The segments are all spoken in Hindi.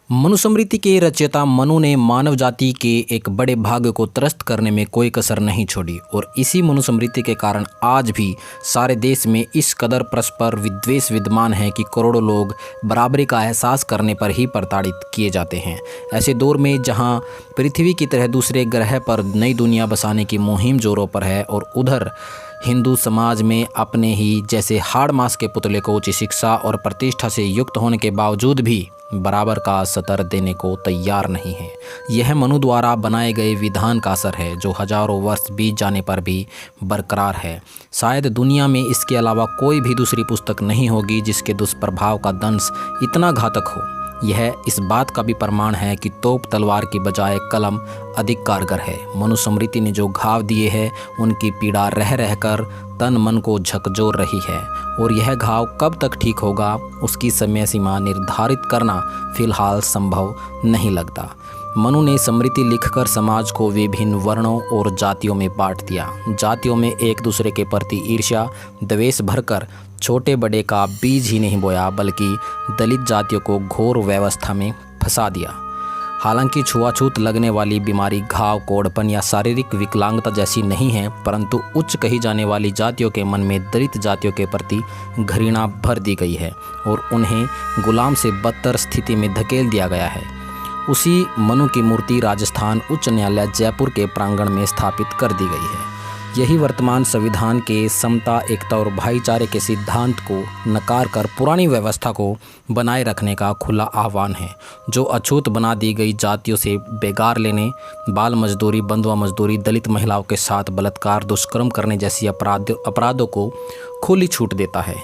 मनुस्मृति के रचयिता मनु ने मानव जाति के एक बड़े भाग को त्रस्त करने में कोई कसर नहीं छोड़ी और इसी मनुस्मृति के कारण आज भी सारे देश में इस कदर परस्पर विद्वेष विद्यमान है कि करोड़ों लोग बराबरी का एहसास करने पर ही प्रताड़ित किए जाते हैं। ऐसे दौर में जहां पृथ्वी की तरह दूसरे ग्रह पर नई दुनिया बसाने की मुहिम जोरों पर है और उधर हिंदू समाज में अपने ही जैसे हाड़ मांस के पुतले को उच्च शिक्षा और प्रतिष्ठा से युक्त होने के बावजूद भी बराबर का सतर देने को तैयार नहीं है। यह मनु द्वारा बनाए गए विधान का असर है जो हजारों वर्ष बीत जाने पर भी बरकरार है। शायद दुनिया में इसके अलावा कोई भी दूसरी पुस्तक नहीं होगी जिसके दुष्प्रभाव का दंश इतना घातक हो। यह इस बात का भी प्रमाण है कि तोप तलवार की बजाय कलम अधिक कारगर है। मनुस्मृति ने जो घाव दिए हैं उनकी पीड़ा रह रहकर तन मन को झकझोर रही है और यह घाव कब तक ठीक होगा उसकी समय सीमा निर्धारित करना फिलहाल संभव नहीं लगता। मनु ने स्मृति लिखकर समाज को विभिन्न वर्णों और जातियों में बांट दिया। जातियों में एक दूसरे के प्रति ईर्ष्या द्वेष भरकर छोटे बड़े का बीज ही नहीं बोया बल्कि दलित जातियों को घोर व्यवस्था में फंसा दिया। हालांकि छुआछूत लगने वाली बीमारी घाव कोढ़पन या शारीरिक विकलांगता जैसी नहीं है, परंतु उच्च कही जाने वाली जातियों के मन में दलित जातियों के प्रति घृणा भर दी गई है और उन्हें गुलाम से बदतर स्थिति में धकेल दिया गया है। उसी मनु की मूर्ति राजस्थान उच्च न्यायालय जयपुर के प्रांगण में स्थापित कर दी गई है। यही वर्तमान संविधान के समता, एकता और भाईचारे के सिद्धांत को नकार कर पुरानी व्यवस्था को बनाए रखने का खुला आह्वान है, जो अछूत बना दी गई जातियों से बेगार लेने, बाल मजदूरी, बंधुआ मजदूरी, दलित महिलाओं के साथ बलात्कार, दुष्कर्म करने जैसी अपराधों को खुली छूट देता है।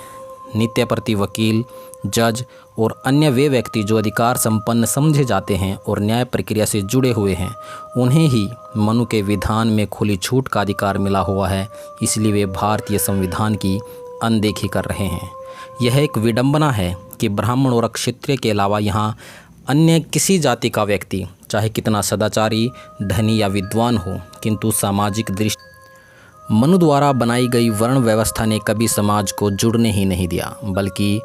नित्य प्रति वकील, जज और अन्य वे व्यक्ति जो अधिकार संपन्न समझे जाते हैं और न्याय प्रक्रिया से जुड़े हुए हैं, उन्हें ही मनु के विधान में खुली छूट का अधिकार मिला हुआ है, इसलिए वे भारतीय संविधान की अनदेखी कर रहे हैं। यह एक विडंबना है कि ब्राह्मण और क्षत्रिय के अलावा यहाँ अन्य किसी जाति का व्यक्ति चाहे कितना सदाचारी, धनी या विद्वान हो, किंतु सामाजिक दृष्टि मनु द्वारा बनाई गई वर्ण व्यवस्था ने कभी समाज को जुड़ने ही नहीं दिया, बल्कि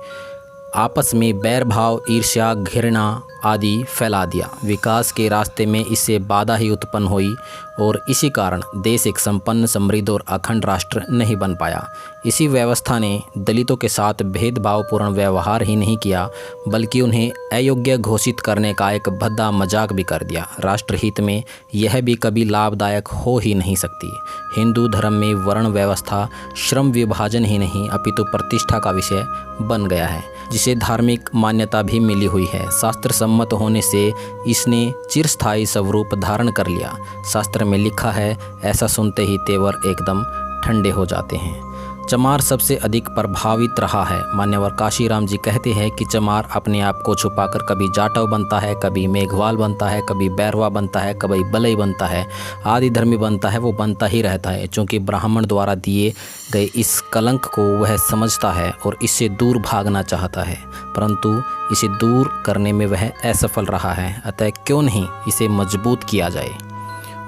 आपस में बैर भाव, ईर्ष्या, घृणा आदि फैला दिया। विकास के रास्ते में इससे बाधा ही उत्पन्न हुई और इसी कारण देश एक संपन्न, समृद्ध और अखंड राष्ट्र नहीं बन पाया। इसी व्यवस्था ने दलितों के साथ भेदभावपूर्ण व्यवहार ही नहीं किया, बल्कि उन्हें अयोग्य घोषित करने का एक भद्दा मजाक भी कर दिया। राष्ट्रहित में यह भी कभी लाभदायक हो ही नहीं सकती। हिंदू धर्म में वर्ण व्यवस्था श्रम विभाजन ही नहीं अपितु प्रतिष्ठा का विषय बन गया है, जिसे धार्मिक मान्यता भी मिली हुई है। शास्त्र सम्मत होने से इसने चिरस्थायी स्वरूप धारण कर लिया। शास्त्र में लिखा है, ऐसा सुनते ही तेवर एकदम ठंडे हो जाते हैं। चमार सबसे अधिक प्रभावित रहा है। मान्यवर काशीराम जी कहते हैं कि चमार अपने आप को छुपाकर कभी जाटव बनता है, कभी मेघवाल बनता है, कभी बैरवा बनता है, कभी बलई बनता है, आदि धर्मी बनता है। वो बनता ही रहता है, चूँकि ब्राह्मण द्वारा दिए गए इस कलंक को वह समझता है और इससे दूर भागना चाहता है, परंतु इसे दूर करने में वह असफल रहा है। अतः क्यों नहीं इसे मजबूत किया जाए।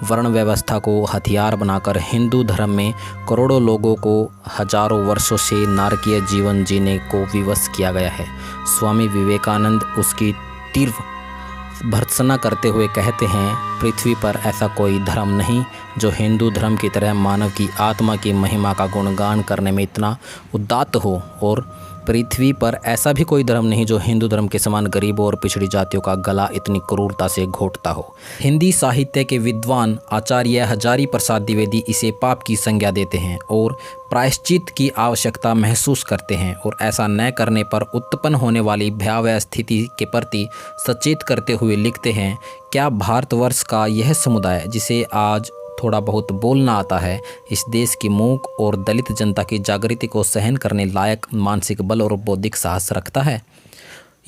वर्ण व्यवस्था को हथियार बनाकर हिंदू धर्म में करोड़ों लोगों को हजारों वर्षों से नारकीय जीवन जीने को विवश किया गया है। स्वामी विवेकानंद उसकी तीव्र भर्त्सना करते हुए कहते हैं, पृथ्वी पर ऐसा कोई धर्म नहीं जो हिंदू धर्म की तरह मानव की आत्मा की महिमा का गुणगान करने में इतना उदात्त हो, और पृथ्वी पर ऐसा भी कोई धर्म नहीं जो हिंदू धर्म के समान गरीबों और पिछड़ी जातियों का गला इतनी क्रूरता से घोंटता हो। हिंदी साहित्य के विद्वान आचार्य हजारी प्रसाद द्विवेदी इसे पाप की संज्ञा देते हैं और प्रायश्चित की आवश्यकता महसूस करते हैं, और ऐसा न करने पर उत्पन्न होने वाली भयावह स्थिति के प्रति सचेत करते हुए लिखते हैं, क्या भारतवर्ष का यह समुदाय जिसे आज थोड़ा बहुत बोलना आता है, इस देश की मूक और दलित जनता की जागृति को सहन करने लायक मानसिक बल और बौद्धिक साहस रखता है?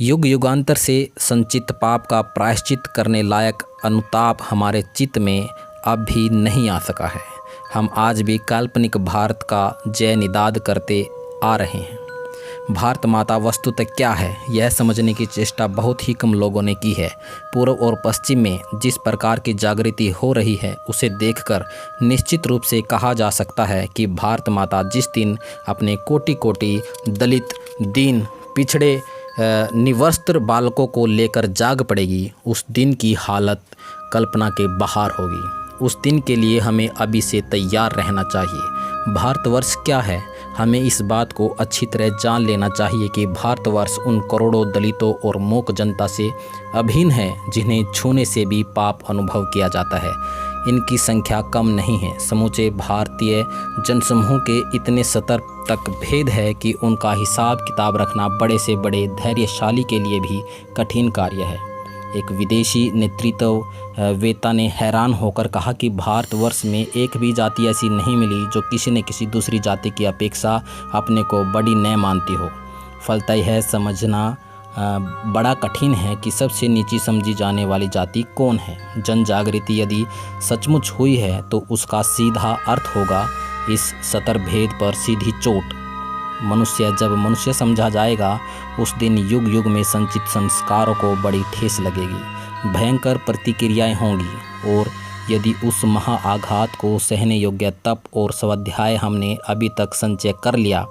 युग युगांतर से संचित पाप का प्रायश्चित करने लायक अनुताप हमारे चित्त में अब भी नहीं आ सका है। हम आज भी काल्पनिक भारत का जय निदाद करते आ रहे हैं। भारत माता वस्तुतः क्या है, यह समझने की चेष्टा बहुत ही कम लोगों ने की है। पूर्व और पश्चिम में जिस प्रकार की जागृति हो रही है, उसे देखकर निश्चित रूप से कहा जा सकता है कि भारत माता जिस दिन अपने कोटि कोटि दलित, दीन, पिछड़े निवस्त्र बालकों को लेकर जाग पड़ेगी, उस दिन की हालत कल्पना के बाहर होगी। उस दिन के लिए हमें अभी से तैयार रहना चाहिए। भारतवर्ष क्या है, हमें इस बात को अच्छी तरह जान लेना चाहिए कि भारतवर्ष उन करोड़ों दलितों और मूक जनता से अभिन्न है जिन्हें छूने से भी पाप अनुभव किया जाता है। इनकी संख्या कम नहीं है। समूचे भारतीय जनसमूह के इतने स्तर तक भेद है कि उनका हिसाब किताब रखना बड़े से बड़े धैर्यशाली के लिए भी कठिन कार्य है। एक विदेशी नेतृत्ववेत्ता ने हैरान होकर कहा कि भारतवर्ष में एक भी जाति ऐसी नहीं मिली जो किसी न किसी दूसरी जाति की अपेक्षा अपने को बड़ी न मानती हो। फलतः यह समझना बड़ा कठिन है कि सबसे नीची समझी जाने वाली जाति कौन है। जन जागृति यदि सचमुच हुई है तो उसका सीधा अर्थ होगा इस स्तर भेद पर सीधी चोट। जब मनुष्य समझा जाएगा उस दिन युग युग में संचित संस्कारों को बड़ी ठेस लगेगी, भयंकर प्रतिक्रियाएं होंगी। और यदि उस महा आघात को सहने योग्य तप और स्वाध्याय हमने अभी तक संचय कर लिया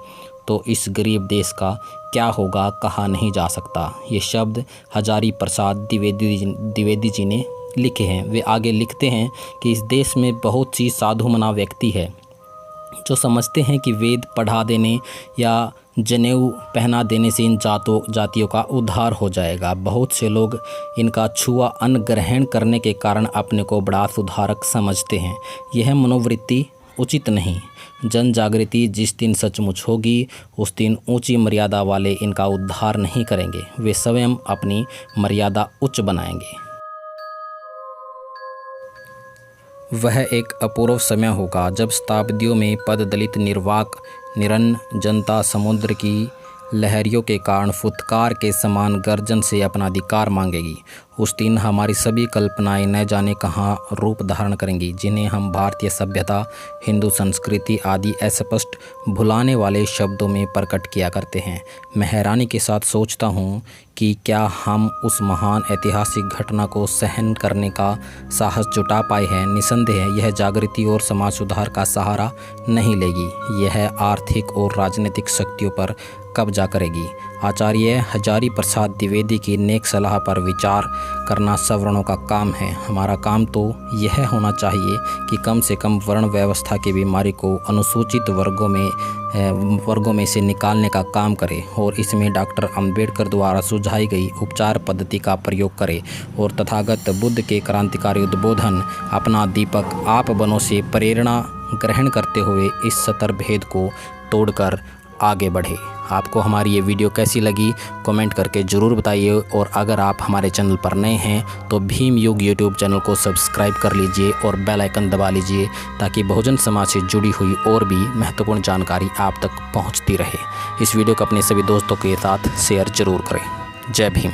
तो इस गरीब देश का क्या होगा कहा नहीं जा सकता। ये शब्द हजारी प्रसाद द्विवेदी जी ने लिखे हैं। वे आगे लिखते हैं कि इस देश में बहुत सी साधुमना व्यक्ति है जो समझते हैं कि वेद पढ़ा देने या जनेऊ पहना देने से इन जातियों का उद्धार हो जाएगा। बहुत से लोग इनका छुआ अन्न ग्रहण करने के कारण अपने को बड़ा सुधारक समझते हैं। यह मनोवृत्ति उचित नहीं। जन जागृति जिस दिन सचमुच होगी उस दिन ऊंची मर्यादा वाले इनका उद्धार नहीं करेंगे, वे स्वयं अपनी मर्यादा उच्च बनाएंगे। वह एक अपूर्व समय होगा जब शताब्दियों में पद दलित निर्वाक निरन्न जनता समुद्र की लहरियों के कारण फुत्कार के समान गर्जन से अपना अधिकार मांगेगी। उस दिन हमारी सभी कल्पनाएं न जाने कहाँ रूप धारण करेंगी, जिन्हें हम भारतीय सभ्यता, हिंदू संस्कृति आदि अस्पष्ट भुलाने वाले शब्दों में प्रकट किया करते हैं। मैं हैरानी के साथ सोचता हूँ कि क्या हम उस महान ऐतिहासिक घटना को सहन करने का साहस जुटा पाए हैं। निसंदेह यह जागृति और समाज सुधार का सहारा नहीं लेगी, यह आर्थिक और राजनीतिक शक्तियों पर कब्जा करेगी। आचार्य हजारी प्रसाद द्विवेदी की नेक सलाह पर विचार करना सवर्णों का काम है। हमारा काम तो यह होना चाहिए कि कम से कम वर्ण व्यवस्था की बीमारी को अनुसूचित वर्गों में से निकालने का काम करें और इसमें डॉक्टर अंबेडकर द्वारा सुझाई गई उपचार पद्धति का प्रयोग करें और तथागत बुद्ध के क्रांतिकारी उद्बोधन अपना दीपक आप बनो से प्रेरणा ग्रहण करते हुए इस स्तर भेद को तोड़कर आगे बढ़े। आपको हमारी ये वीडियो कैसी लगी कमेंट करके ज़रूर बताइए और अगर आप हमारे चैनल पर नए हैं तो भीम युग यूट्यूब चैनल को सब्सक्राइब कर लीजिए और बेल आइकन दबा लीजिए ताकि बहुजन समाज से जुड़ी हुई और भी महत्वपूर्ण जानकारी आप तक पहुंचती रहे। इस वीडियो को अपने सभी दोस्तों के साथ शेयर ज़रूर करें। जय भीम।